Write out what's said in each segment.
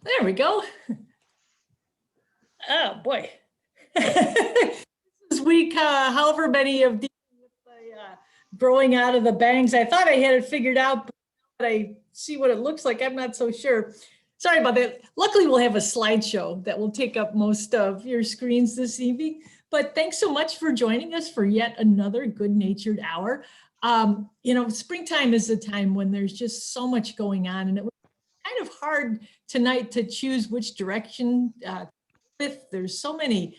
There we go. Oh boy. This week, however many of these growing out of the bangs, I thought I had it figured out, but I see what it looks like. I'm not so sure. Sorry about that. Luckily, we'll have a slideshow that will take up most of your screens this evening. But thanks so much for joining us for yet another good-natured hour. You know, springtime is a time when there's just so much going on, and it was kind of hard tonight to choose which direction with. There's so many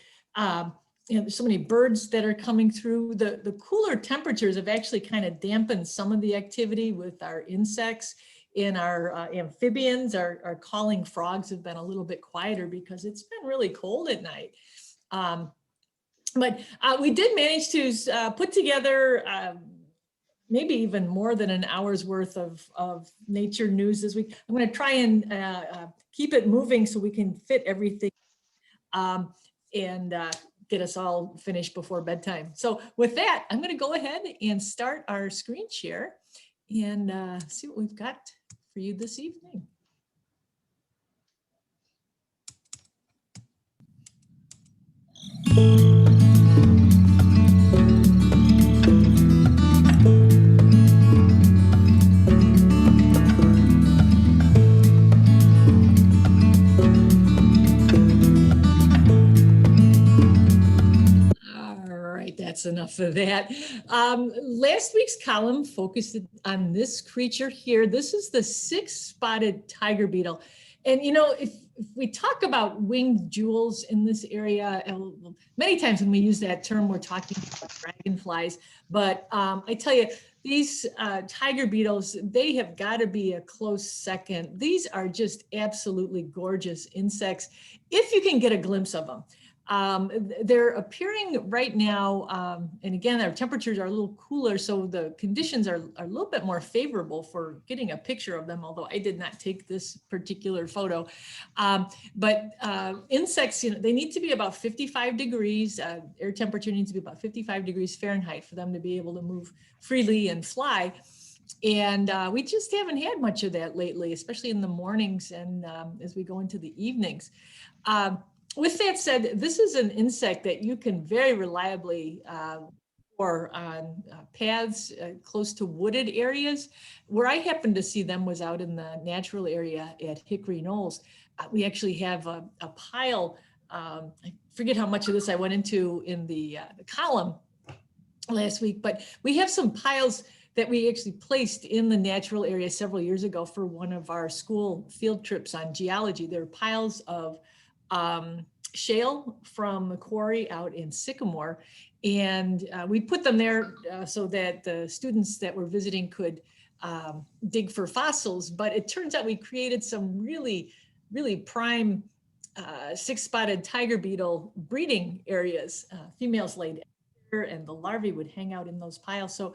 there's so many birds that are coming through. The cooler temperatures have actually kind of dampened some of the activity with our insects. In our amphibians, our calling frogs have been a little bit quieter because it's been really cold at night. But we did manage to put together maybe even more than an hour's worth of nature news this week. I'm going to try and keep it moving so we can fit everything and get us all finished before bedtime. So with that, I'm going to go ahead and start our screen share and see what we've got for you this evening. That's enough of that. Last week's column focused on this creature here. This is the six-spotted tiger beetle. And you know, if we talk about winged jewels in this area, many times when we use that term, we're talking about dragonflies. But I tell you, these tiger beetles, they have got to be a close second. These are just absolutely gorgeous insects, if you can get a glimpse of them. They're appearing right now, and again, our temperatures are a little cooler, so the conditions are a little bit more favorable for getting a picture of them, although I did not take this particular photo. But insects, you know, they need to be about 55 degrees, air temperature needs to be about 55 degrees Fahrenheit for them to be able to move freely and fly. And we just haven't had much of that lately, especially in the mornings and as we go into the evenings. With that said, this is an insect that you can very reliably or on paths close to wooded areas. Where I happened to see them was out in the natural area at Hickory Knolls. We actually have a pile, I forget how much of this I went into in the column last week, but we have some piles that we actually placed in the natural area several years ago for one of our school field trips on geology. There are piles of shale from the quarry out in Sycamore. And we put them there so that the students that were visiting could dig for fossils. But it turns out we created some really, really prime six-spotted tiger beetle breeding areas. Females laid eggs and the larvae would hang out in those piles. So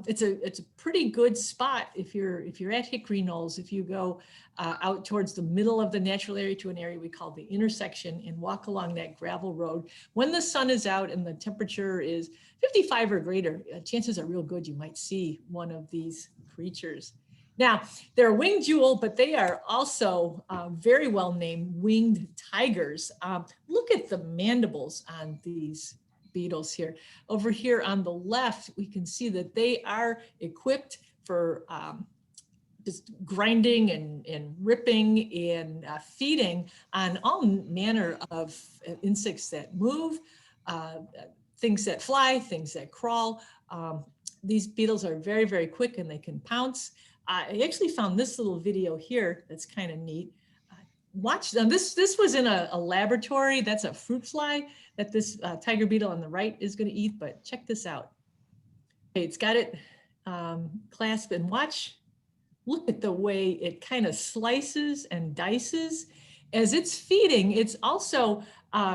it's a pretty good spot if you're at Hickory Knolls. If you go out towards the middle of the natural area to an area we call the intersection and walk along that gravel road, when the sun is out and the temperature is 55 or greater, chances are real good you might see one of these creatures. Now, they're a winged jewel, but they are also very well named winged tigers. Look at the mandibles on these beetles here. Over here on the left, we can see that they are equipped for just grinding and ripping and feeding on all manner of insects that move, things that fly, things that crawl. These beetles are very, very quick and they can pounce. I actually found this little video here that's kind of neat. Watch them. This was in a laboratory. That's a fruit fly that this tiger beetle on the right is going to eat, but check this out. Okay, it's got it clasped, and watch. Look at the way it kind of slices and dices. As it's feeding, it's also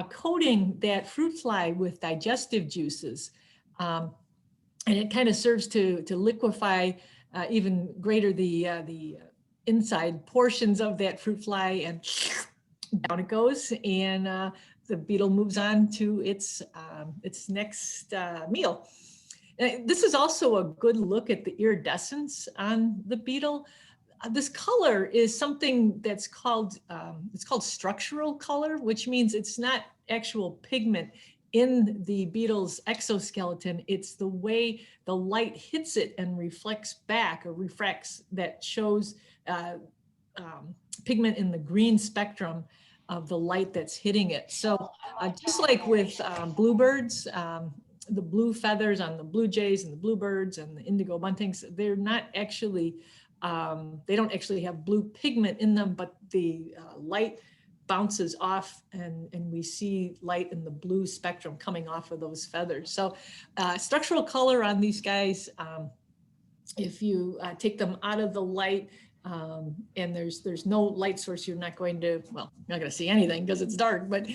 coating that fruit fly with digestive juices. And it kind of serves to liquefy even greater the inside portions of that fruit fly, and down it goes, and the beetle moves on to its next meal. This is also a good look at the iridescence on the beetle. this color is something that's called, it's called structural color, which means it's not actual pigment in the beetle's exoskeleton. It's the way the light hits it and reflects back or refracts that shows pigment in the green spectrum of the light that's hitting it. So just like with bluebirds, the blue feathers on the blue jays and the bluebirds and the indigo buntings, they're not actually, they don't actually have blue pigment in them, but the light bounces off and we see light in the blue spectrum coming off of those feathers. So structural color on these guys, if you take them out of the light, and there's no light source, you're not going to, well, you're not going to see anything because it's dark, but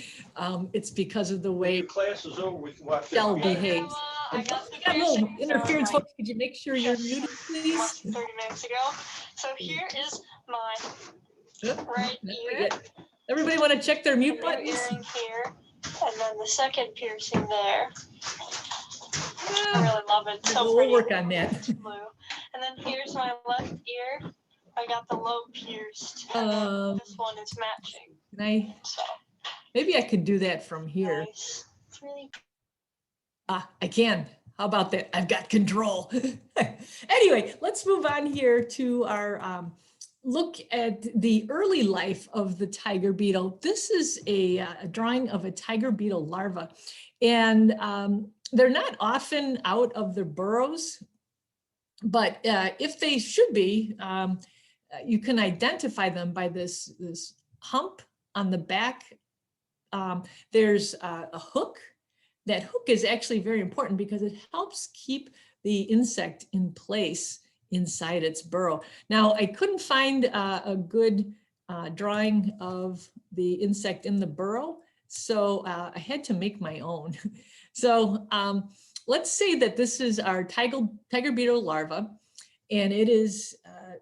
it's because of the way class is over, we can watch that. shell behaves. I got We got a little interference, folks. Could you make sure you're muted, please? 30 minutes ago. So here is my right ear. Good. Everybody want to check their mute New buttons? earring here, and then the second piercing there. I Yeah. really love it. So We'll pretty. work on that. It's blue. And then here's my left ear. I got the lobe pierced. And then this one is matching. Can I, So maybe I could do that from here. nice. It's really I can. How about that? I've got control. Anyway, let's move on here to our look at the early life of the tiger beetle. This is a drawing of a tiger beetle larva. And they're not often out of their burrows, but if they should be, you can identify them by this hump on the back. There's a hook. That hook is actually very important because it helps keep the insect in place inside its burrow. Now, I couldn't find a good drawing of the insect in the burrow, so I had to make my own. So let's say that this is our tiger beetle larva, and it is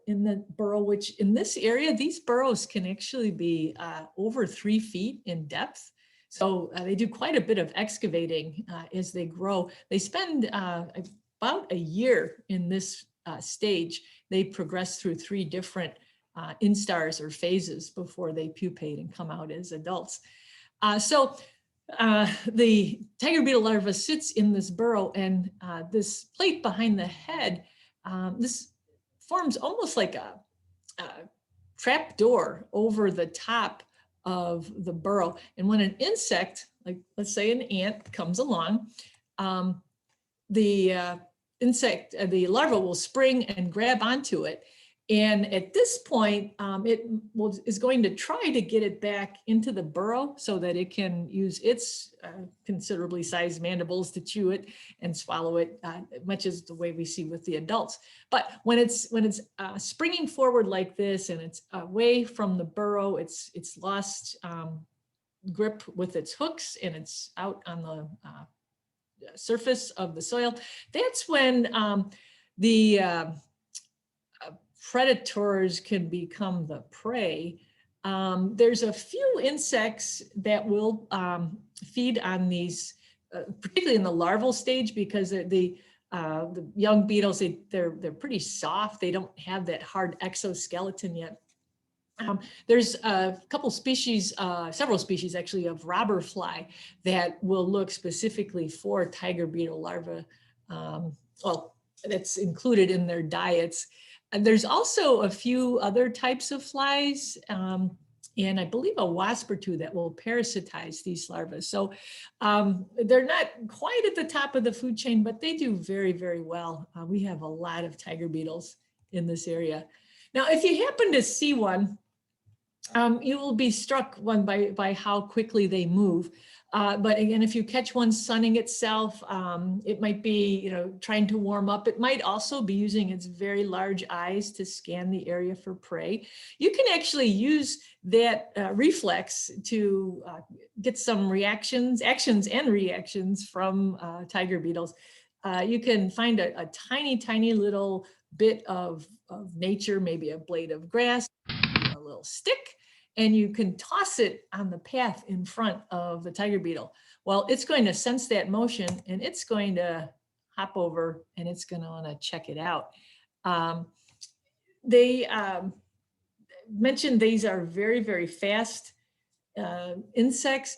in the burrow, which in this area, these burrows can actually be over 3 feet in depth. So they do quite a bit of excavating as they grow. They spend about a year in this stage. They progress through 3 different instars or phases before they pupate and come out as adults. So the tiger beetle larva sits in this burrow, and this plate behind the head, this forms almost like a trap door over the top of the burrow. And when an insect, like let's say an ant, comes along, the larva will spring and grab onto it. And at this point, is going to try to get it back into the burrow so that it can use its considerably sized mandibles to chew it and swallow it, much as the way we see with the adults. But when it's springing forward like this and it's away from the burrow, it's lost grip with its hooks and it's out on the surface of the soil. That's when the predators can become the prey. There's a few insects that will feed on these, particularly in the larval stage, because the young beetles, they're pretty soft. They don't have that hard exoskeleton yet. There's a couple species, several species actually, of robber fly that will look specifically for tiger beetle larvae. Well, that's included in their diets. And there's also a few other types of flies, and I believe a wasp or two that will parasitize these larvae. So they're not quite at the top of the food chain, but they do very, very well. We have a lot of tiger beetles in this area. Now, if you happen to see one, you will be struck by how quickly they move. But again, if you catch one sunning itself, it might be, trying to warm up. It might also be using its very large eyes to scan the area for prey. You can actually use that reflex to get some actions and reactions from tiger beetles. You can find a tiny, tiny little bit of nature, maybe a blade of grass, a little stick, and you can toss it on the path in front of the tiger beetle. Well, it's going to sense that motion and it's going to hop over and it's going to want to check it out. they mentioned these are very, very fast insects.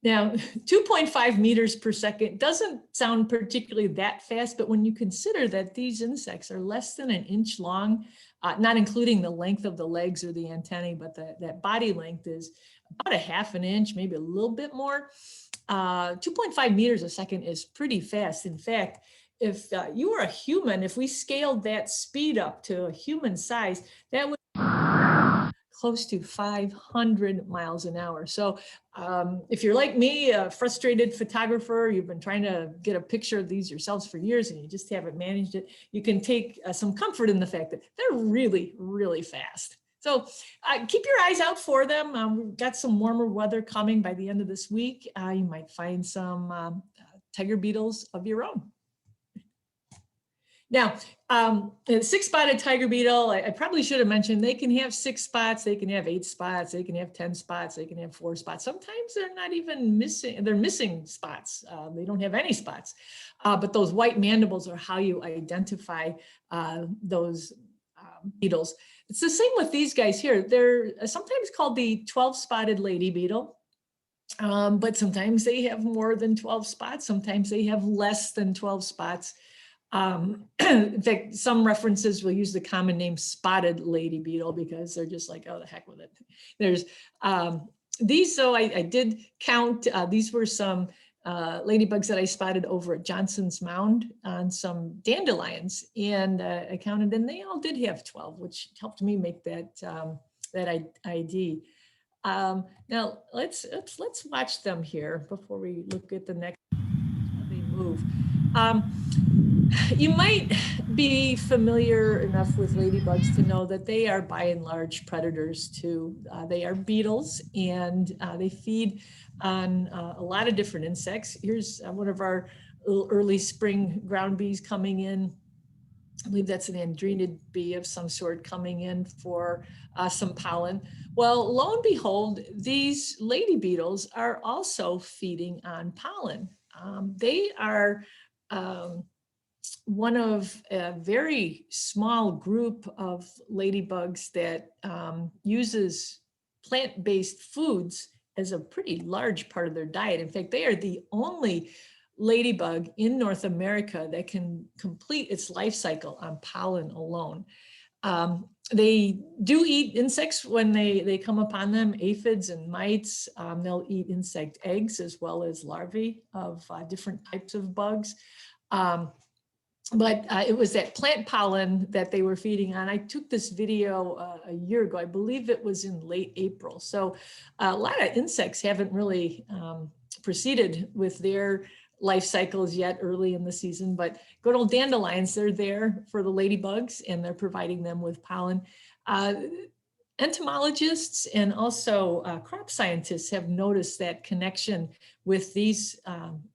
Now, 2.5 meters per second doesn't sound particularly that fast, but when you consider that these insects are less than an inch long, not including the length of the legs or the antennae, but that body length is about a half an inch, maybe a little bit more. 2.5 meters a second is pretty fast. In fact, if you were a human, if we scaled that speed up to a human size, that would close to 500 miles an hour. So if you're like me, a frustrated photographer, you've been trying to get a picture of these yourselves for years and you just haven't managed it, you can take some comfort in the fact that they're really, really fast. So keep your eyes out for them. We've got some warmer weather coming by the end of this week. You might find some tiger beetles of your own. Now, the six-spotted tiger beetle, I probably should have mentioned, they can have 6 spots, they can have 8 spots, they can have 10 spots, they can have 4 spots. Sometimes they're not even missing, they're missing spots. They don't have any spots. But those white mandibles are how you identify those beetles. It's the same with these guys here. They're sometimes called the 12-spotted lady beetle. But sometimes they have more than 12 spots. Sometimes they have less than 12 spots. In fact, some references will use the common name spotted lady beetle because they're just like, oh, the heck with it. There's these, so I did count, these were some ladybugs that I spotted over at Johnson's Mound on some dandelions, and I counted, and they all did have 12, which helped me make that that ID. Now let's watch them here before we look at the next. How they move. You might be familiar enough with ladybugs to know that they are by and large predators too. They are beetles, and they feed on a lot of different insects. Here's one of our early spring ground bees coming in. I believe that's an andrenid bee of some sort coming in for some pollen. Well, lo and behold, these lady beetles are also feeding on pollen. They are one of a very small group of ladybugs that uses plant-based foods as a pretty large part of their diet. In fact, they are the only ladybug in North America that can complete its life cycle on pollen alone. They do eat insects when they come upon them, aphids and mites. They'll eat insect eggs as well as larvae of different types of bugs. But it was that plant pollen that they were feeding on. I took this video a year ago. I believe it was in late April. So a lot of insects haven't really proceeded with their life cycles yet early in the season, but good old dandelions, they're there for the ladybugs and they're providing them with pollen. Entomologists and also crop scientists have noticed that connection with these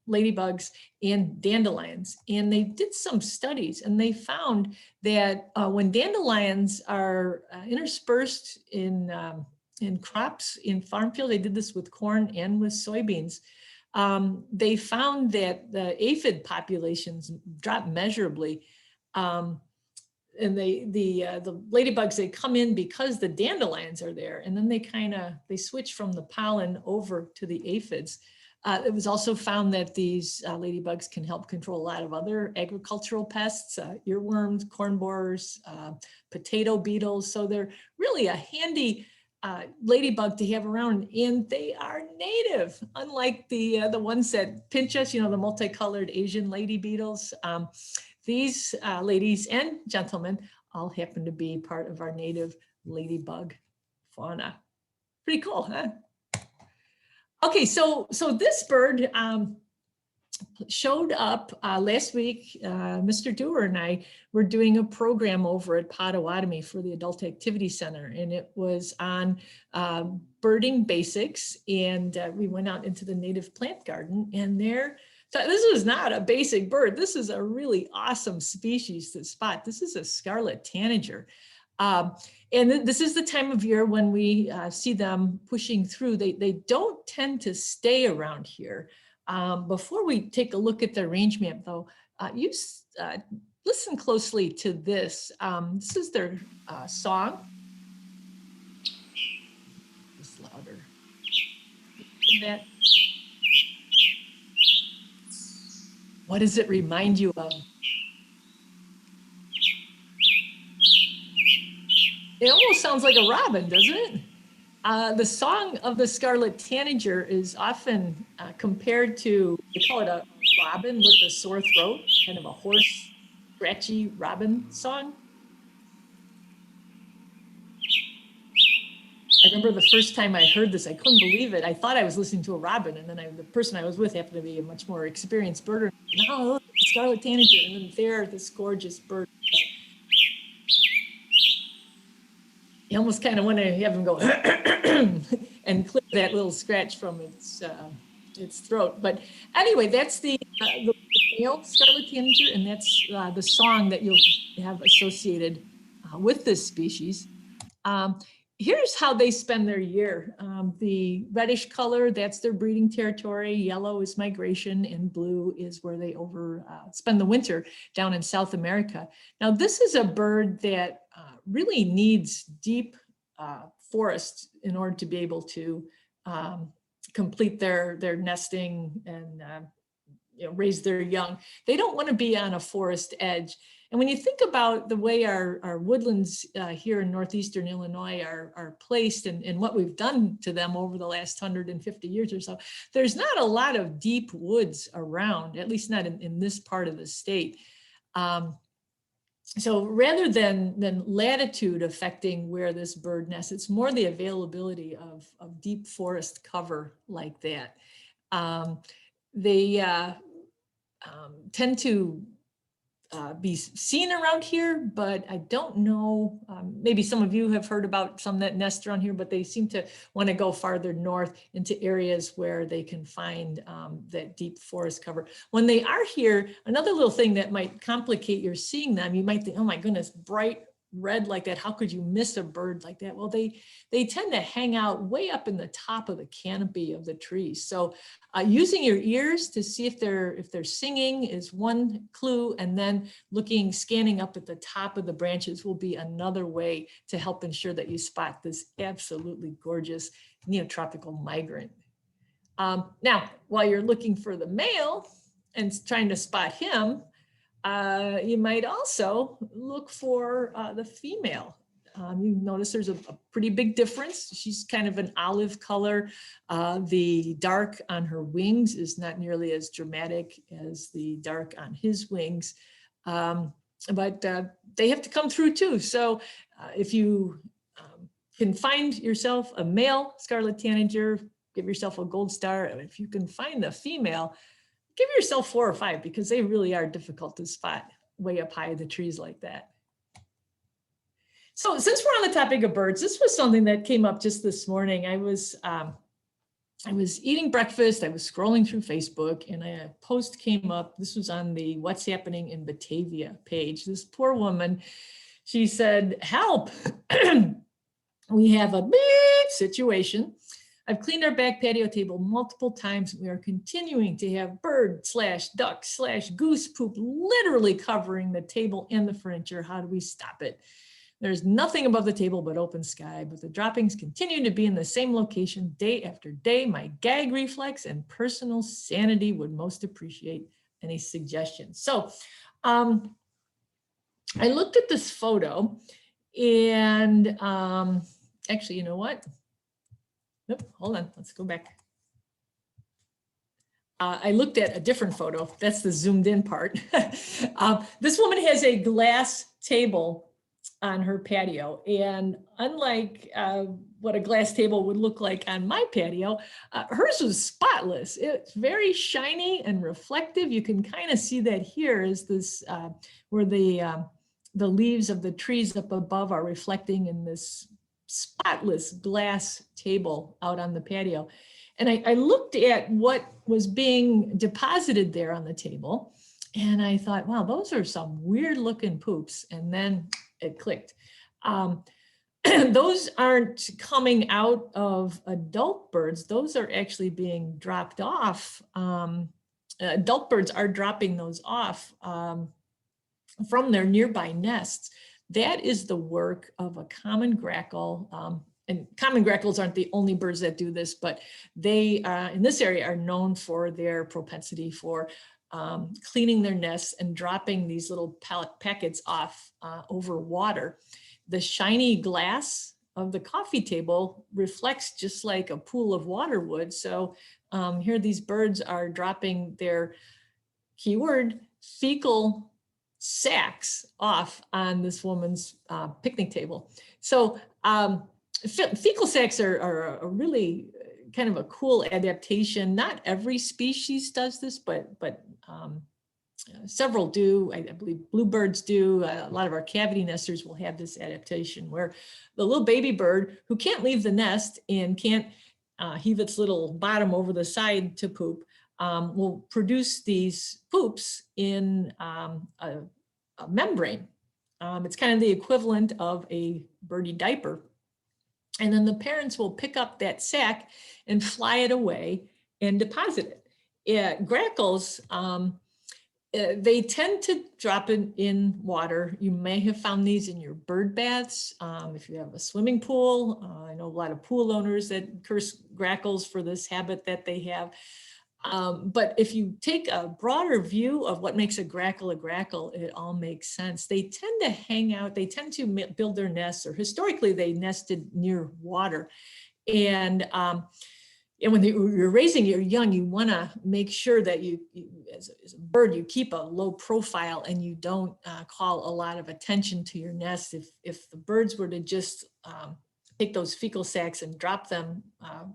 ladybugs and dandelions. And they did some studies and they found that when dandelions are interspersed in crops in farm field, they did this with corn and with soybeans, they found that the aphid populations dropped measurably. And the ladybugs, they come in because the dandelions are there, and then they switch from the pollen over to the aphids. It was also found that these ladybugs can help control a lot of other agricultural pests, earworms, corn borers, potato beetles. So they're really a handy ladybug to have around, and they are native, unlike the ones that pinch us, you know, the multicolored Asian lady beetles. These ladies and gentlemen all happen to be part of our native ladybug fauna. Pretty cool, huh? Okay, so this bird showed up last week. Mr. Dewar and I were doing a program over at Potawatomi for the Adult Activity Center, and it was on birding basics. And we went out into the native plant garden, and so this was not a basic bird. This is a really awesome species to spot. This is a Scarlet Tanager. And this is the time of year when we see them pushing through. They don't tend to stay around here. Before we take a look at their range map though, listen closely to this. This is their song. Just louder. That. What does it remind you of? It almost sounds like a robin, doesn't it? The song of the Scarlet Tanager is often compared to, they call it a robin with a sore throat, kind of a hoarse, scratchy robin song. I remember the first time I heard this, I couldn't believe it. I thought I was listening to a robin, and then the person I was with happened to be a much more experienced birder. Oh, look, Scarlet Tanager, and then there, this gorgeous bird. You almost kind of want to have him go and clear that little scratch from its throat. But anyway, that's the male Scarlet Tanager, and that's the song that you'll have associated with this species. Here's how they spend their year. The reddish color, that's their breeding territory. Yellow is migration, and blue is where they spend the winter down in South America. Now, this is a bird that really needs deep forest in order to be able to complete their nesting and raise their young. They don't want to be on a forest edge. And when you think about the way our woodlands here in northeastern Illinois are placed and what we've done to them over the last 150 years or so, there's not a lot of deep woods around, at least not in this part of the state. So rather than latitude affecting where this bird nests, it's more the availability of deep forest cover like that. They tend to be seen around here, but I don't know, maybe some of you have heard about some that nest around here, but they seem to want to go farther north into areas where they can find that deep forest cover. When they are here, another little thing that might complicate your seeing them, you might think, oh my goodness, bright red like that, how could you miss a bird like that? Well, they tend to hang out way up in the top of the canopy of the trees. So using your ears to see if they're singing is one clue, and then scanning up at the top of the branches will be another way to help ensure that you spot this absolutely gorgeous neotropical migrant. Now, while you're looking for the male and trying to spot him, you might also look for the female. You notice there's a pretty big difference. She's kind of an olive color. The dark on her wings is not nearly as dramatic as the dark on his wings, but they have to come through too. So if you can find yourself a male Scarlet Tanager, give yourself a gold star. If you can find the female, give yourself 4 or 5, because they really are difficult to spot way up high in the trees like that. So since we're on the topic of birds, this was something that came up just this morning. I was eating breakfast, I was scrolling through Facebook, and a post came up. This was on the What's Happening in Batavia page. This poor woman, she said, help, we have a big situation. I've cleaned our back patio table multiple times. We are continuing to have bird/duck/goose poop literally covering the table and the furniture. How do we stop it? There's nothing above the table but open sky, but the droppings continue to be in the same location day after day. My gag reflex and personal sanity would most appreciate any suggestions. So I looked at this photo, and actually, you know what? Nope, hold on, let's go back. I looked at a different photo. That's the zoomed in part. This woman has a glass table on her patio, and unlike what a glass table would look like on my patio, hers was spotless. It's very shiny and reflective. You can kind of see that here is this where the leaves of the trees up above are reflecting in this spotless glass table out on the patio. And I looked at what was being deposited there on the table, and I thought, wow, those are some weird looking poops. And then it clicked. Those aren't coming out of adult birds. Those are actually being dropped off. Adult birds are dropping those off from their nearby nests. That is the work of a common grackle. And common grackles aren't the only birds that do this, but they in this area are known for their propensity for cleaning their nests and dropping these little packets off over water. The shiny glass of the coffee table reflects just like a pool of water would. So here these birds are dropping their, keyword, fecal sacs off on this woman's picnic table. So fecal sacs are a really kind of a cool adaptation. Not every species does this, but several do. I believe bluebirds do. A lot of our cavity nesters will have this adaptation where the little baby bird who can't leave the nest and can't heave its little bottom over the side to poop will produce these poops in a membrane. It's kind of the equivalent of a birdie diaper. And then the parents will pick up that sack and fly it away and deposit it. Yeah, grackles, they tend to drop it in water. You may have found these in your bird baths. If you have a swimming pool, I know a lot of pool owners that curse grackles for this habit that they have. But if you take a broader view of what makes a grackle, it all makes sense. They tend to hang out, they tend to build their nests, or historically they nested near water. And when you're raising your young, you want to make sure that you as a bird, you keep a low profile and you don't call a lot of attention to your nest. If the birds were to just take those fecal sacs and drop them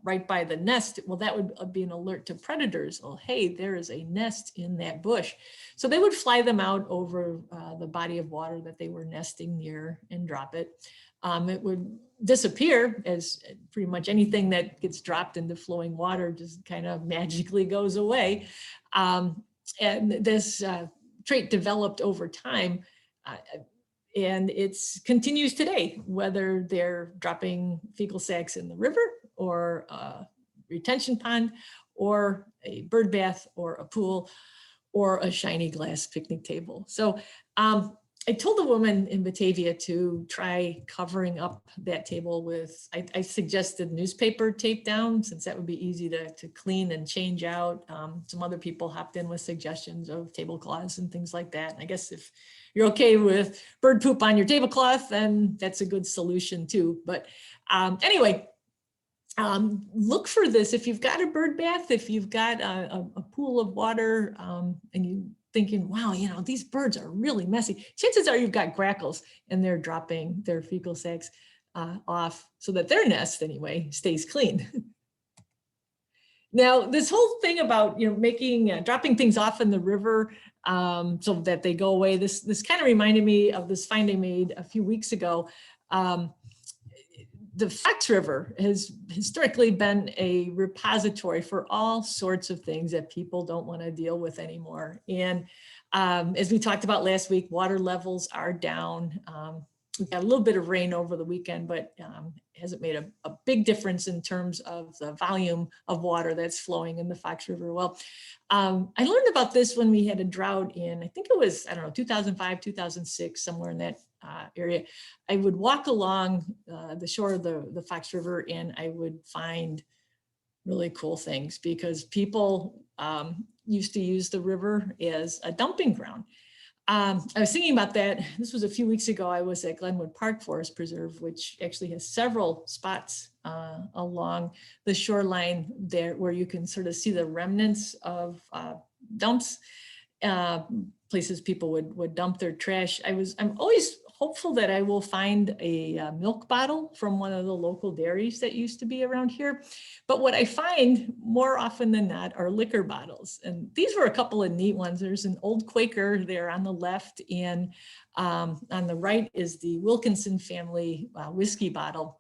right by the nest, well, that would be an alert to predators. Oh, hey, there is a nest in that bush. So they would fly them out over the body of water that they were nesting near and drop it. It would disappear, as pretty much anything that gets dropped into flowing water just kind of magically goes away. And this trait developed over time. And it continues today, whether they're dropping fecal sacs in the river or a retention pond or a bird bath or a pool or a shiny glass picnic table. So I told the woman in Batavia to try covering up that table with, I suggested newspaper tape down, since that would be easy to clean and change out. Some other people hopped in with suggestions of tablecloths and things like that. And I guess if you're okay with bird poop on your tablecloth, then that's a good solution too. But anyway, look for this. If you've got a bird bath, if you've got a pool of water and you thinking, wow, you know, these birds are really messy. Chances are you've got grackles and they're dropping their fecal sacs off so that their nest anyway stays clean. Now, this whole thing about, you know, making, dropping things off in the river so that they go away, this kind of reminded me of this find I made a few weeks ago. The Fox River has historically been a repository for all sorts of things that people don't want to deal with anymore. And as we talked about last week, water levels are down. We got a little bit of rain over the weekend, but hasn't made a big difference in terms of the volume of water that's flowing in the Fox River. Well, I learned about this when we had a drought in, I think it was, I don't know, 2005, 2006, somewhere in that area. I would walk along the shore of the Fox River and I would find really cool things because people used to use the river as a dumping ground. I was thinking about that. This was a few weeks ago. I was at Glenwood Park Forest Preserve, which actually has several spots along the shoreline there where you can sort of see the remnants of dumps, places people would dump their trash. I'm always hopeful that I will find a milk bottle from one of the local dairies that used to be around here. But what I find more often than not are liquor bottles. And these were a couple of neat ones. There's an old Quaker there on the left, and on the right is the Wilkinson family whiskey bottle.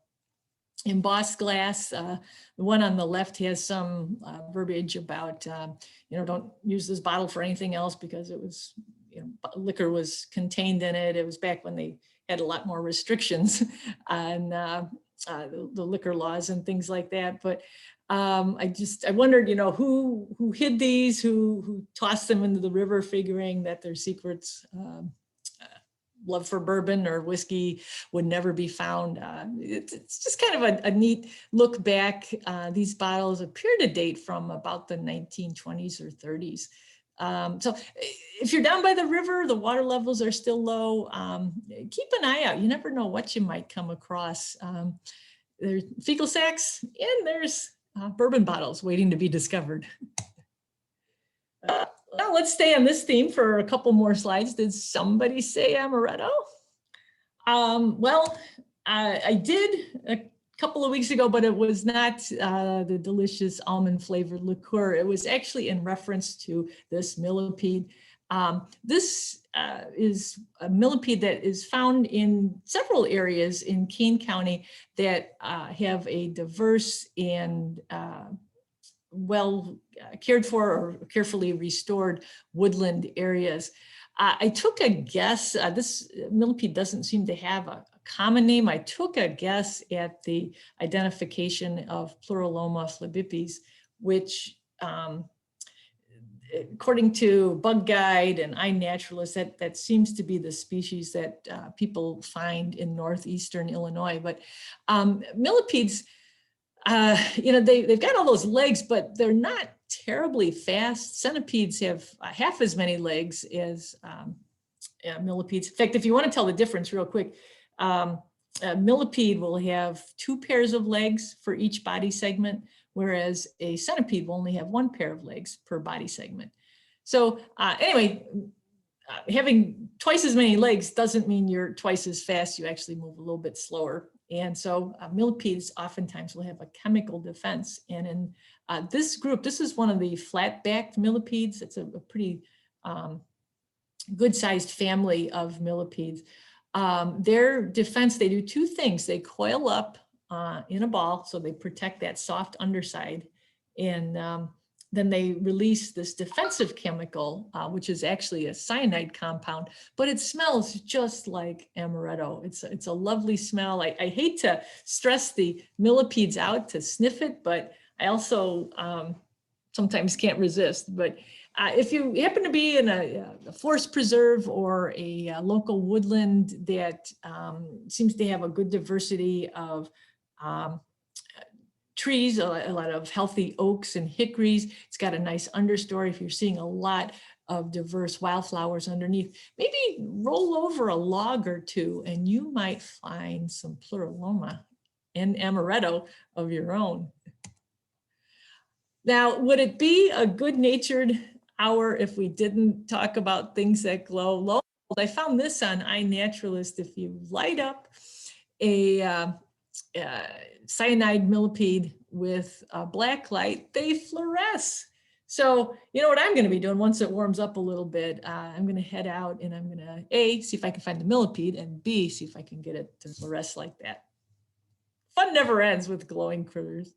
Embossed glass. The one on the left has some verbiage about, you know, don't use this bottle for anything else because it was, you know, liquor was contained in it. It was back when they had a lot more restrictions on the liquor laws and things like that. But I wondered, you know, who hid these, who tossed them into the river, figuring that their secrets love for bourbon or whiskey would never be found. It's just kind of a neat look back. These bottles appear to date from about the 1920s or 30s. So if you're down by the river, the water levels are still low. Keep an eye out. You never know what you might come across. There's fecal sacs and there's bourbon bottles waiting to be discovered. Well, let's stay on this theme for a couple more slides. Did somebody say amaretto? Well, I did a couple of weeks ago, but it was not the delicious almond flavored liqueur. It was actually in reference to this millipede. This is a millipede that is found in several areas in Kane County that have a diverse and well cared for or carefully restored woodland areas. I took a guess, this millipede doesn't seem to have a common name. I took a guess at the identification of Pluraloma flebipes, which according to Bug Guide and iNaturalist, that seems to be the species that people find in northeastern Illinois. But millipedes, they've got all those legs, but they're not terribly fast. Centipedes have half as many legs as millipedes. In fact, if you want to tell the difference real quick, a millipede will have 2 pairs of legs for each body segment, whereas a centipede will only have 1 pair of legs per body segment. So anyway, having twice as many legs doesn't mean you're twice as fast. You actually move a little bit slower. And so millipedes oftentimes will have a chemical defense. And in this group, this is one of the flat-backed millipedes. It's a pretty good-sized family of millipedes. Their defense, they do 2 things. They coil up in a ball, so they protect that soft underside. And then they release this defensive chemical, which is actually a cyanide compound, but it smells just like amaretto. It's a lovely smell. I hate to stress the millipedes out to sniff it, but I also sometimes can't resist. But if you happen to be in a forest preserve or a local woodland that seems to have a good diversity of trees, a lot of healthy oaks and hickories, it's got a nice understory. If you're seeing a lot of diverse wildflowers underneath, maybe roll over a log or 2 and you might find some pluraloma and amaretto of your own. Now, would it be a good-natured hour if we didn't talk about things that glow? Lo and behold, I found this on iNaturalist. If you light up a cyanide millipede with a black light, they fluoresce. So you know what I'm going to be doing once it warms up a little bit? I'm going to head out and I'm going to A, see if I can find the millipede, and B, see if I can get it to fluoresce like that. Fun never ends with glowing critters.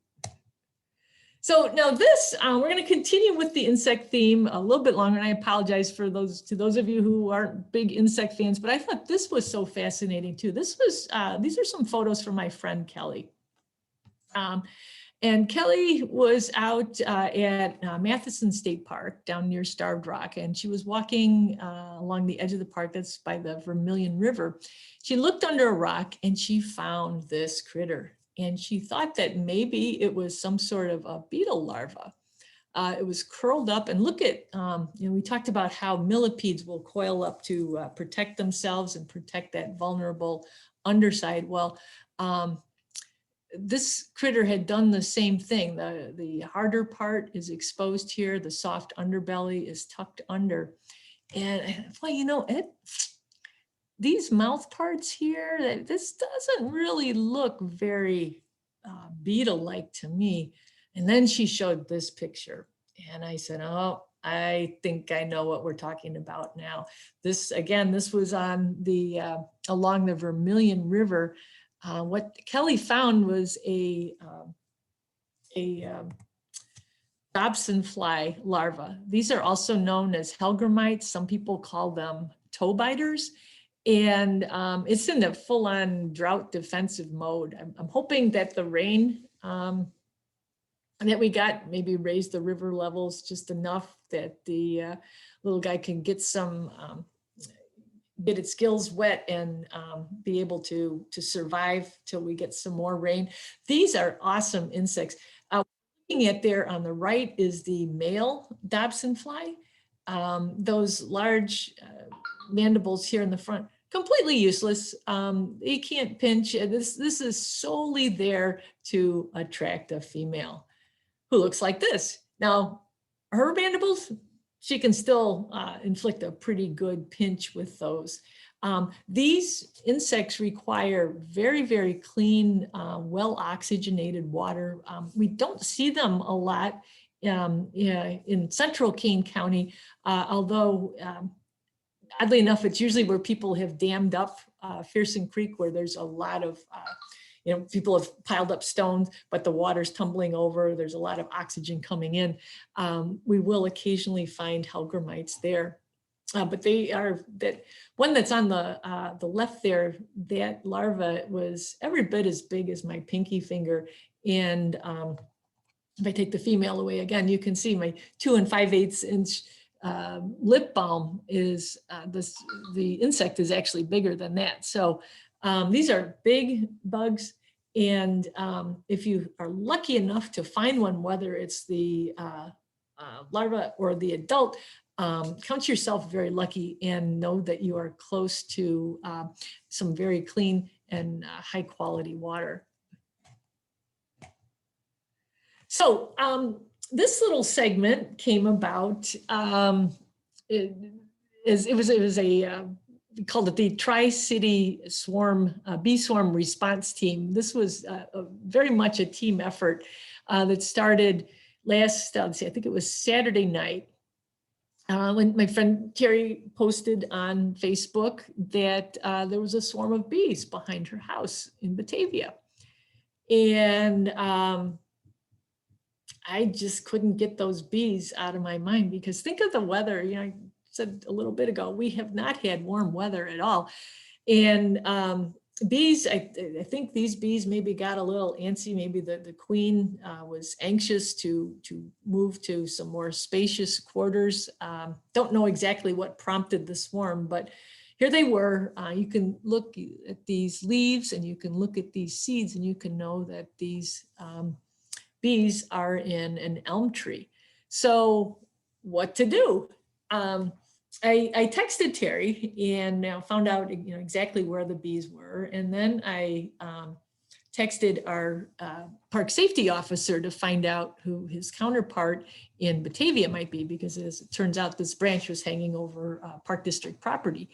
So now this, we're going to continue with the insect theme a little bit longer, and I apologize for those of you who aren't big insect fans, but I thought this was so fascinating too. This was, these are some photos from my friend Kelly. And Kelly was out at Matheson State Park down near Starved Rock, and she was walking along the edge of the park that's by the Vermilion River. She looked under a rock and she found this critter. And she thought that maybe it was some sort of a beetle larva. It was curled up, and look at, we talked about how millipedes will coil up to protect themselves and protect that vulnerable underside. Well, this critter had done the same thing. The harder part is exposed here. The soft underbelly is tucked under. And well, these mouth parts here, this doesn't really look very beetle-like to me. And then she showed this picture and I said, oh, I think I know what we're talking about now. This, again, this was on the, along the Vermilion River. What Kelly found was a Dobson fly larva. These are also known as Hellgrammites. Some people call them toe biters. And it's in the full-on drought defensive mode. I'm hoping that the rain that we got maybe raised the river levels just enough that the little guy can get some get its gills wet and be able to survive till we get some more rain. These are awesome insects. Looking at there on the right is the male Dobson fly. Those large mandibles here in the front, completely useless. They can't pinch. This is solely there to attract a female who looks like this. Now, her mandibles, she can still inflict a pretty good pinch with those. These insects require very, very clean, well-oxygenated water. We don't see them a lot in central Kane County, although oddly enough, it's usually where people have dammed up Fearson Creek, where there's a lot of, people have piled up stones, but the water's tumbling over. There's a lot of oxygen coming in. We will occasionally find Hellgrammites there. But they are, that one that's on the left there, that larva was every bit as big as my pinky finger. And if I take the female away again, you can see my 2 5/8 inch lip balm is, the insect is actually bigger than that. So these are big bugs. And if you are lucky enough to find one, whether it's the larva or the adult, count yourself very lucky and know that you are close to some very clean and high quality water. So this little segment came about, we called it the Tri-City Swarm, Bee Swarm Response Team. This was very much a team effort that started last, I think it was Saturday night. When my friend Terry posted on Facebook that there was a swarm of bees behind her house in Batavia. And I just couldn't get those bees out of my mind, because think of the weather. I said a little bit ago, we have not had warm weather at all. And bees, I think these bees maybe got a little antsy. Maybe the queen was anxious to move to some more spacious quarters. Don't know exactly what prompted the swarm, but here they were. You can look at these leaves and you can look at these seeds and you can know that these bees are in an elm tree. So what to do? I texted Terry and now found out exactly where the bees were. And then I texted our park safety officer to find out who his counterpart in Batavia might be, because as it turns out, this branch was hanging over Park District property.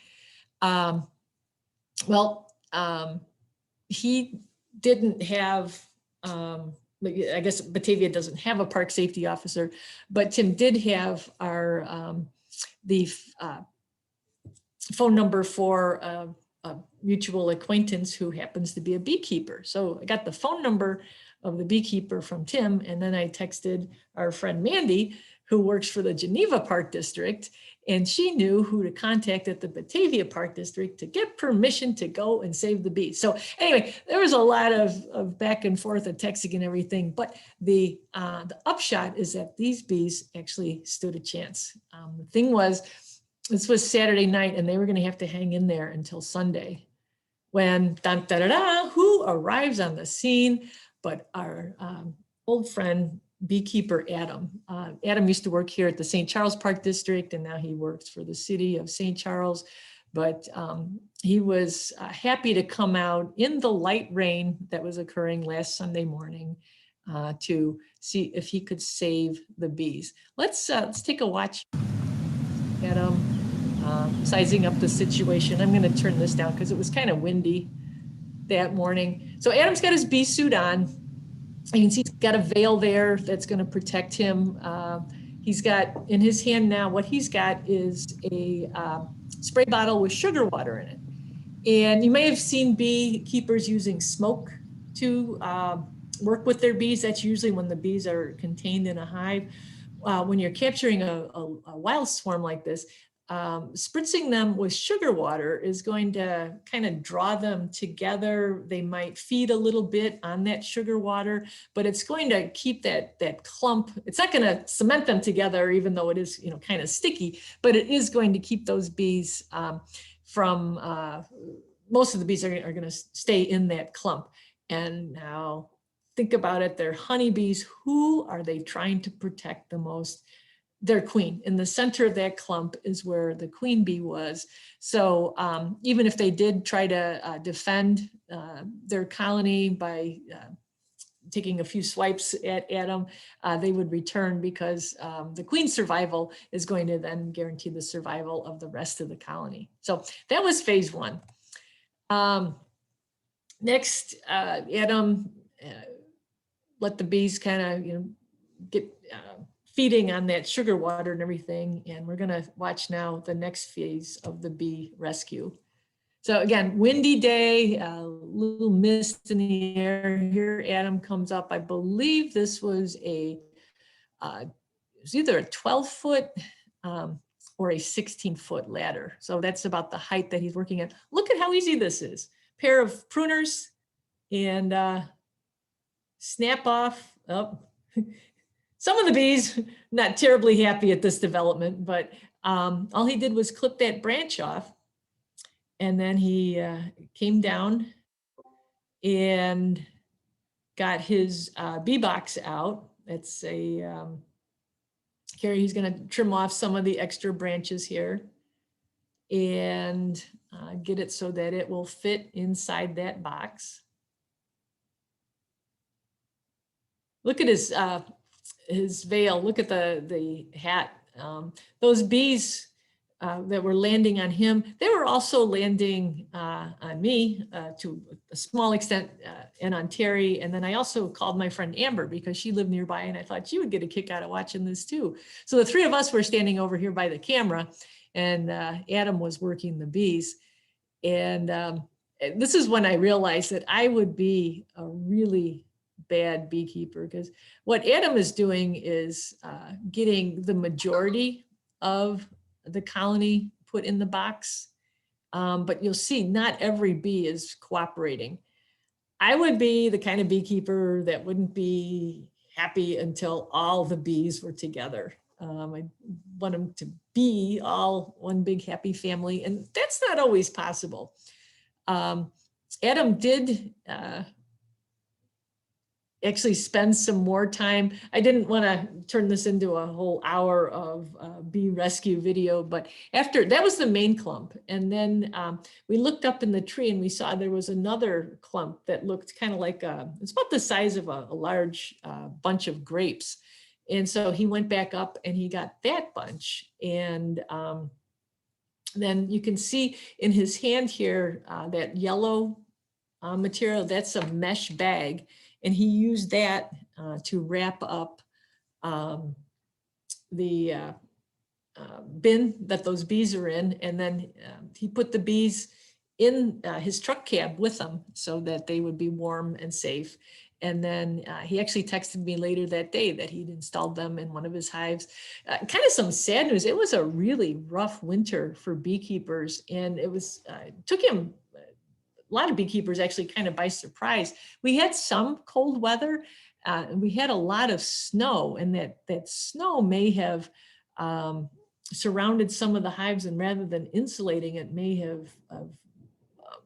He didn't have, I guess Batavia doesn't have a park safety officer, but Tim did have our the phone number for a mutual acquaintance who happens to be a beekeeper. So I got the phone number of the beekeeper from Tim, and then I texted our friend Mandy, who works for the Geneva Park District, and she knew who to contact at the Batavia Park District to get permission to go and save the bees. So anyway, there was a lot of back and forth and texting and everything, but the upshot is that these bees actually stood a chance. The thing was, this was Saturday night and they were gonna have to hang in there until Sunday, when dun, da, da, da, who arrives on the scene but our old friend, beekeeper Adam. Adam used to work here at the St. Charles Park District, and now he works for the city of St. Charles. But he was happy to come out in the light rain that was occurring last Sunday morning to see if he could save the bees. Let's take a watch. Adam sizing up the situation. I'm going to turn this down because it was kind of windy that morning. So Adam's got his bee suit on. You can see he's got a veil there that's going to protect him. He's got in his hand now, what he's got is a spray bottle with sugar water in it. And you may have seen beekeepers using smoke to work with their bees. That's usually when the bees are contained in a hive. When you're capturing a wild swarm like this, spritzing them with sugar water is going to kind of draw them together. They might feed a little bit on that sugar water, but it's going to keep that clump. It's not going to cement them together, even though it is kind of sticky, but it is going to keep those bees from, most of the bees are going to stay in that clump. And now think about it, they're honeybees. Who are they trying to protect the most? Their queen. In the center of that clump is where the queen bee was. So even if they did try to defend their colony by taking a few swipes at them, they would return, because the queen's survival is going to then guarantee the survival of the rest of the colony. So that was phase one. Next, Adam let the bees kind of, get feeding on that sugar water and everything. And we're going to watch now the next phase of the bee rescue. So again, windy day, a little mist in the air. Here Adam comes up. I believe this was it was either a 12-foot or a 16-foot ladder. So that's about the height that he's working at. Look at how easy this is. Pair of pruners and snap off. Oh. Some of the bees not terribly happy at this development, but all he did was clip that branch off, and then he came down and got his bee box out. It's a, here he's gonna trim off some of the extra branches here and get it so that it will fit inside that box. Look at his veil. Look at the hat. Those bees that were landing on him, they were also landing on me to a small extent, and on Terry. And then I also called my friend Amber, because she lived nearby, and I thought she would get a kick out of watching this too. So the three of us were standing over here by the camera, and Adam was working the bees. And this is when I realized that I would be a really bad beekeeper, because what Adam is doing is getting the majority of the colony put in the box. But you'll see not every bee is cooperating. I would be the kind of beekeeper that wouldn't be happy until all the bees were together. I want them to be all one big happy family, and that's not always possible. Adam did actually spend some more time. I didn't want to turn this into a whole hour of bee rescue video, but after that was the main clump. And then we looked up in the tree and we saw there was another clump that looked kind of like it's about the size of a large bunch of grapes. And so he went back up and he got that bunch. And then you can see in his hand here, that yellow material, that's a mesh bag. And he used that to wrap up the bin that those bees are in. And then he put the bees in his truck cab with them so that they would be warm and safe. And then he actually texted me later that day that he'd installed them in one of his hives. Kind of some sad news. It was a really rough winter for beekeepers, and it was took him a lot of beekeepers actually kind of by surprise. We had some cold weather, and we had a lot of snow, and that snow may have surrounded some of the hives, and rather than insulating it, may have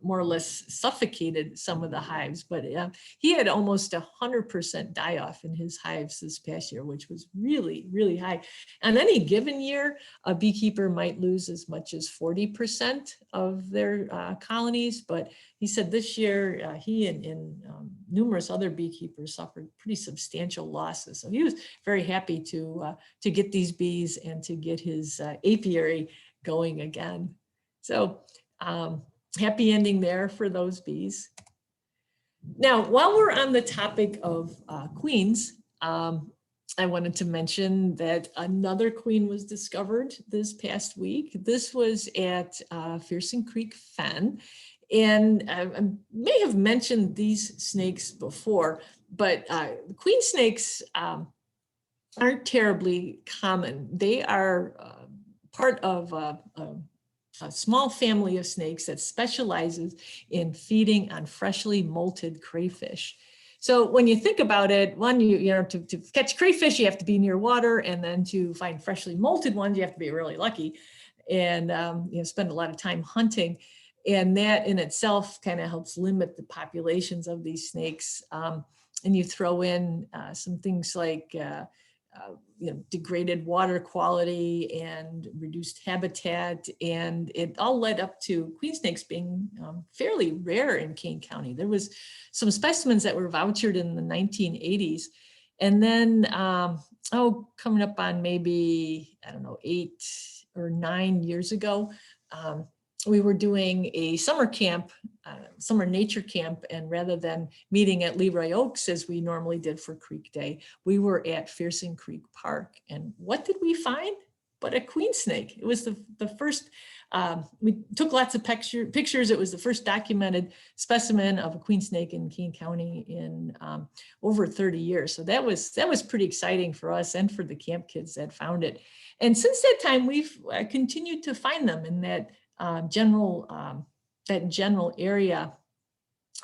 more or less suffocated some of the hives. But he had almost 100% die off in his hives this past year, which was really, really high. On any given year, a beekeeper might lose as much as 40% of their colonies. But he said this year, he and numerous other beekeepers suffered pretty substantial losses. So he was very happy to get these bees and to get his apiary going again. So happy ending there for those bees. Now, while we're on the topic of queens, I wanted to mention that another queen was discovered this past week. This was at Fearsome Creek Fen. And I may have mentioned these snakes before, but queen snakes aren't terribly common. They are part of a small family of snakes that specializes in feeding on freshly molted crayfish. So when you think about it, one, to catch crayfish, you have to be near water, and then to find freshly molted ones, you have to be really lucky. and spend a lot of time hunting. And that in itself kind of helps limit the populations of these snakes. And you throw in some things like degraded water quality and reduced habitat, and it all led up to queen snakes being fairly rare in Kane County. There was some specimens that were vouchered in the 1980s, and then coming up on maybe, I don't know, 8 or 9 years ago, we were doing a summer camp, summer nature camp, and rather than meeting at Leroy Oaks as we normally did for Creek Day, we were at Fearsing Creek Park. And what did we find? But a queen snake. It was the first, we took lots of pictures. It was the first documented specimen of a queen snake in Kane County in over 30 years. So that was pretty exciting for us and for the camp kids that found it. And since that time, we've continued to find them in that general area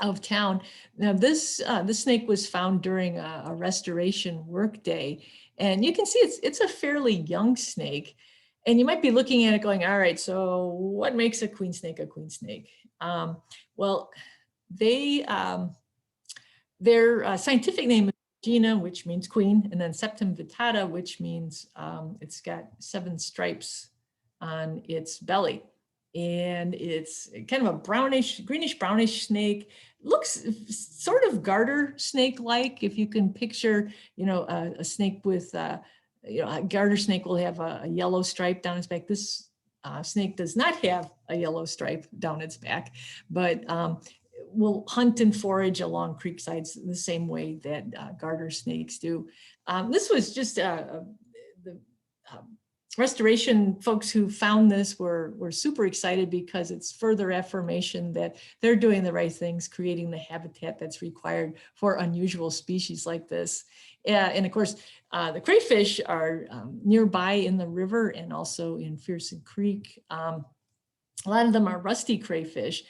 of town. Now this snake was found during a restoration work day, and you can see it's a fairly young snake, and you might be looking at it going, all right, so what makes a queen snake a queen snake? Well, their scientific name is Gina, which means queen, and then septum vittata, which means it's got 7 stripes on its belly. And it's kind of a greenish brownish snake. Looks sort of garter snake-like. If you can picture, a snake with, a garter snake will have a yellow stripe down its back. This snake does not have a yellow stripe down its back, but will hunt and forage along creek sides the same way that garter snakes do. This was just the restoration folks who found this were super excited because it's further affirmation that they're doing the right things, creating the habitat that's required for unusual species like this. And of course, the crayfish are nearby in the river and also in Fearsing Creek. A lot of them are rusty crayfish.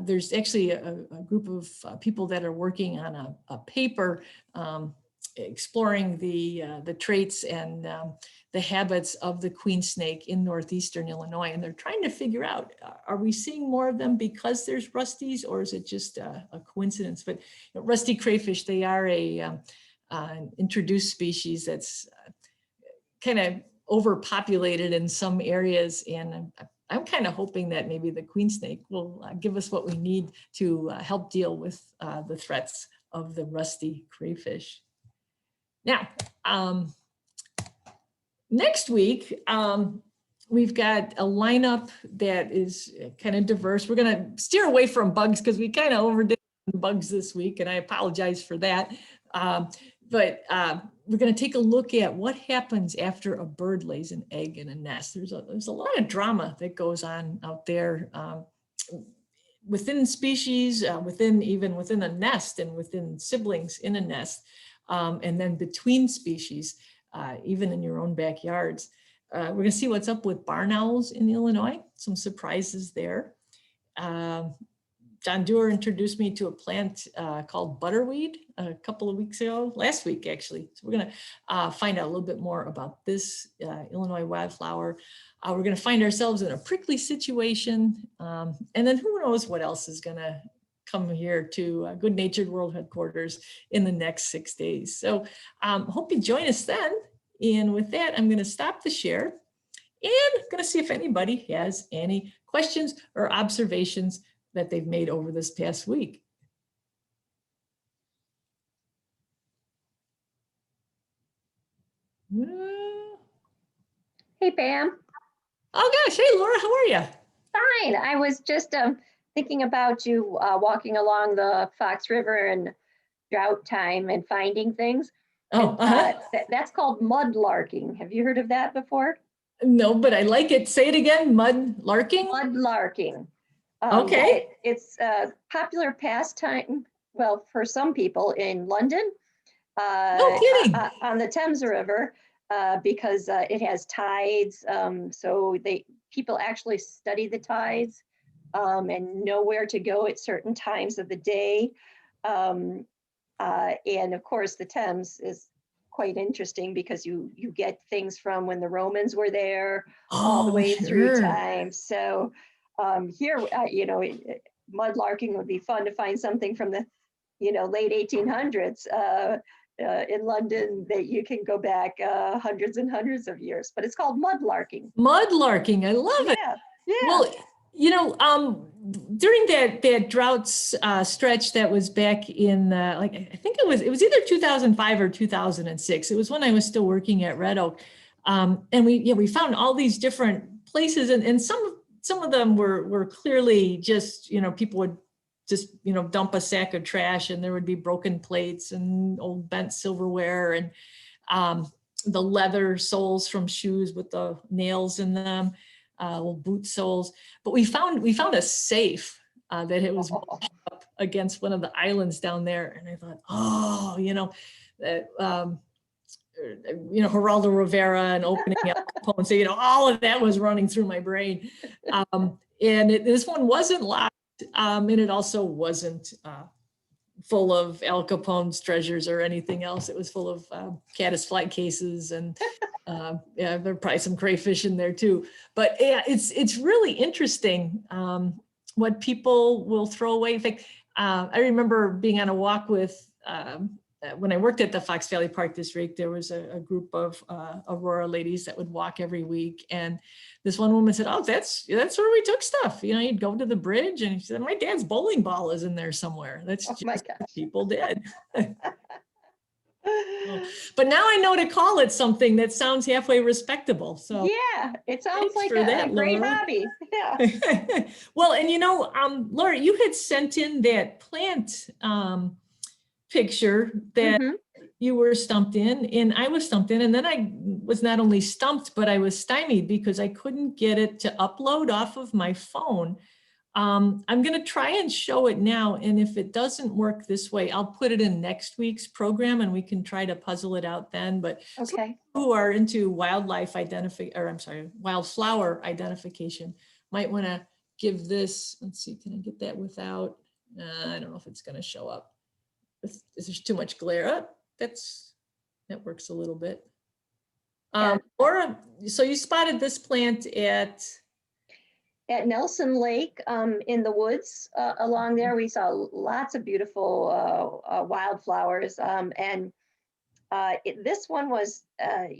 There's actually a group of people that are working on a paper exploring the traits and the habits of the queen snake in northeastern Illinois. And they're trying to figure out, are we seeing more of them because there's rusties, or is it just a coincidence? But rusty crayfish, they are an introduced species that's kind of overpopulated in some areas. And I'm kind of hoping that maybe the queen snake will give us what we need to help deal with the threats of the rusty crayfish. Now, next week, we've got a lineup that is kind of diverse. We're going to steer away from bugs because we kind of overdid bugs this week, and I apologize for that. But we're going to take a look at what happens after a bird lays an egg in a nest. There's a lot of drama that goes on out there within species, even within a nest and within siblings in a nest, and then between species, even in your own backyards. We're going to see what's up with barn owls in Illinois, some surprises there. John Dewar introduced me to a plant called butterweed a couple of weeks ago, last week actually. So we're going to find out a little bit more about this Illinois wildflower. We're going to find ourselves in a prickly situation. And then who knows what else is going to come here to Good Natured World Headquarters in the next 6 days. So hope you join us then. And with that, I'm going to stop the share and going to see if anybody has any questions or observations that they've made over this past week. Hey, Pam. Oh gosh, hey Laura, how are you? Fine. I was just thinking about you walking along the Fox River in drought time and finding things. Oh, that's called mud larking. Have you heard of that before? No, but I like it. Say it again, mud larking? Mud larking. Okay. It's a popular pastime, well, for some people in London. No kidding. On the Thames River, because it has tides. So people actually study the tides and know where to go at certain times of the day. And of course, the Thames is quite interesting because you get things from when the Romans were there all the way through sure. time. So here, mudlarking would be fun to find something from the, late 1800s in London that you can go back hundreds and hundreds of years. But it's called mudlarking. Mudlarking, I love it. Yeah, yeah. Well, during that drought stretch that was back in I think it was either 2005 or 2006. It was when I was still working at Red Oak, and we found all these different places, and some of them were clearly just people would just dump a sack of trash, and there would be broken plates and old bent silverware and the leather soles from shoes with the nails in them. Little boot soles, but we found a safe that it was washed up against one of the islands down there, and I thought, that Geraldo Rivera and opening up Capone, so all of that was running through my brain, and this one wasn't locked, and it also wasn't full of Al Capone's treasures or anything else. It was full of caddis fly cases and there are probably some crayfish in there too. But yeah, it's really interesting what people will throw away. In fact, I remember being on a walk with, when I worked at the Fox Valley Park District, there was a group of Aurora ladies that would walk every week. And this one woman said, "Oh, that's where we took stuff. You'd go to the bridge," and she said, "My dad's bowling ball is in there somewhere." That's just what people did. But now I know to call it something that sounds halfway respectable. So yeah, it sounds like a great hobby. Yeah. Well, and Laura, you had sent in that plant picture that you were stumped in, and I was stumped in, and then I was not only stumped, but I was stymied because I couldn't get it to upload off of my phone. I'm going to try and show it now, and if it doesn't work this way, I'll put it in next week's program and we can try to puzzle it out then. But okay, who are into wildflower identification might want to give this, let's see, can I get that without, I don't know if it's going to show up. If there's too much glare up, that works a little bit. Laura, so you spotted this plant at Nelson Lake in the woods along there. We saw lots of beautiful wildflowers, and this one was,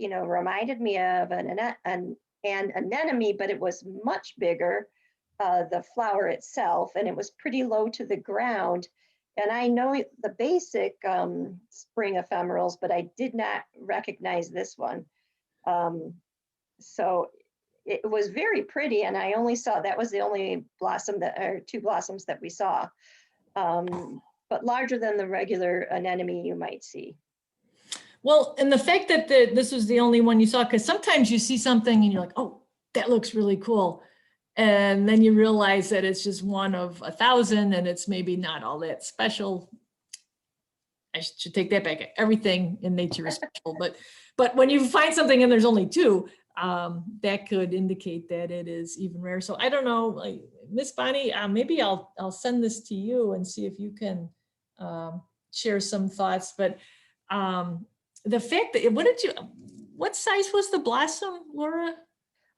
reminded me of an anemone, but it was much bigger, the flower itself, and it was pretty low to the ground. And I know the basic spring ephemerals, but I did not recognize this one. So it was very pretty, and I only saw, that was the only blossom or two blossoms that we saw, but larger than the regular anemone you might see. Well, and the fact that this was the only one you saw, because sometimes you see something and you're like, oh, that looks really cool. And then you realize that it's just one of 1,000 and it's maybe not all that special. I should take that back. Everything in nature is special, but when you find something and there's only two, that could indicate that it is even rare. So I don't know, like Miss Bonnie, maybe I'll send this to you and see if you can share some thoughts. But the fact that, what size was the blossom, Laura?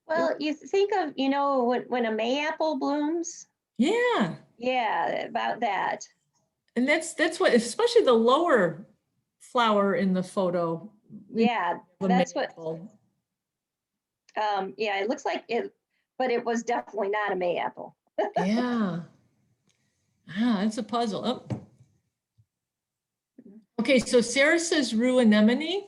Well, you think of, when a mayapple blooms. Yeah. Yeah, about that. And that's what, especially the lower flower in the photo. Yeah, that's what. Yeah, it looks like it, but it was definitely not a mayapple. Yeah. That's a puzzle. Oh. Okay, so Sarah says rue anemone.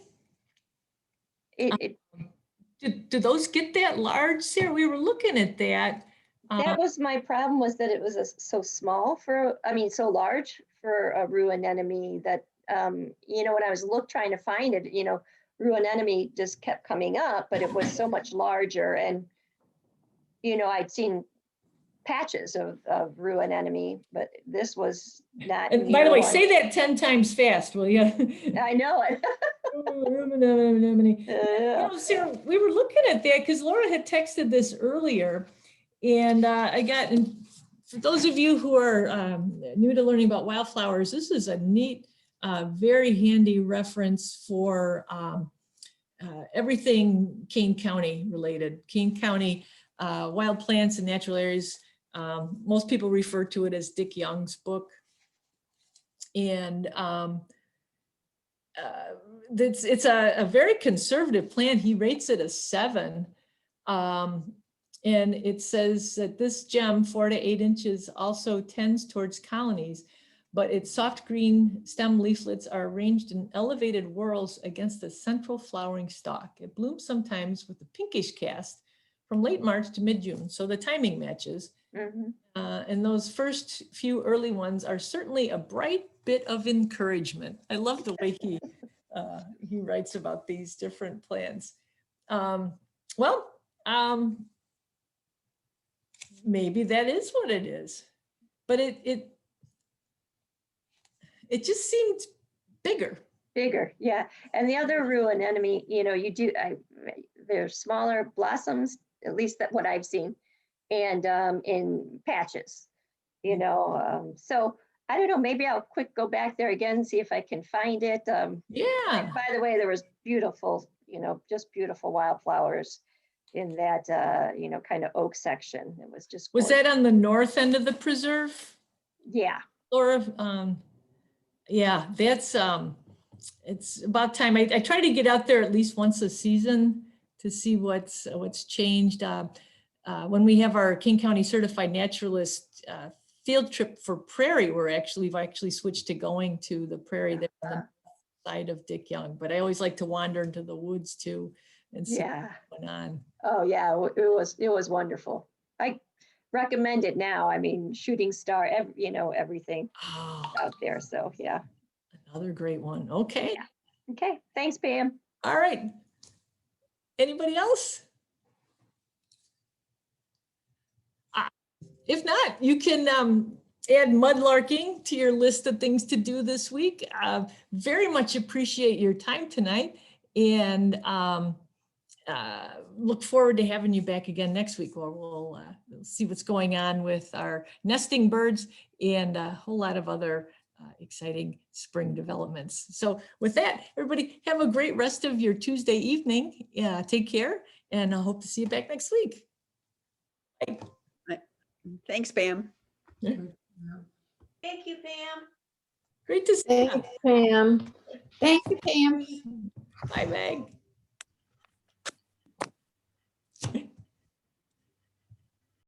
Did those get that large, Sarah? We were looking at that. That was my problem, was that it was so small so large for a rue anemone that, when I was trying to find it, rue anemone just kept coming up, but it was so much larger. And, I'd seen patches of rue anemone, but this was not. And by the way, say that 10 times fast, will you? I know it. Sarah, we were looking at that because Laura had texted this earlier, and and for those of you who are new to learning about wildflowers, this is a neat very handy reference for everything Kane County related. Kane County Wild Plants and Natural Areas. Most people refer to it as Dick Young's book. And it's a very conservative plan. He rates it a 7. And it says that this gem, 4 to 8 inches, also tends towards colonies, but its soft green stem leaflets are arranged in elevated whorls against the central flowering stalk. It blooms sometimes with a pinkish cast from late March to mid-June, so the timing matches. And those first few early ones are certainly a bright bit of encouragement. I love the way he writes about these different plants. Maybe that is what it is, but it just seemed bigger. Bigger, yeah. And the other ruin enemy, you know, they're smaller blossoms, at least that what I've seen, and in patches, you know. So I don't know, maybe I'll go back there again and see if I can find it. Yeah. By the way, there was beautiful, you know, just beautiful wildflowers in that, you know, kind of oak section. It was just Was gorgeous. that on the north end of the preserve, Yeah. Laura? Yeah, that's it's about time. I try to get out there at least once a season to see what's changed. When we have our King County Certified Naturalist field trip for prairie, we've actually switched to going to the prairie there on the side of Dick Young. But I always like to wander into the woods too and see what's going on. Oh yeah, it was wonderful. I recommend it now. I mean, shooting star, you know, everything out there. So yeah. Another great one. Okay. Yeah. Okay. Thanks, Pam. All right. Anybody else? If not, you can add mudlarking to your list of things to do this week. Very much appreciate your time tonight, and look forward to having you back again next week, where we'll see what's going on with our nesting birds and a whole lot of other exciting spring developments. So with that, everybody have a great rest of your Tuesday evening. Take care, and I hope to see you back next week. Bye. Thanks, Pam. Thank you, Pam. Great to see you. Thanks, Pam. Thank you, Pam. Bye, Meg.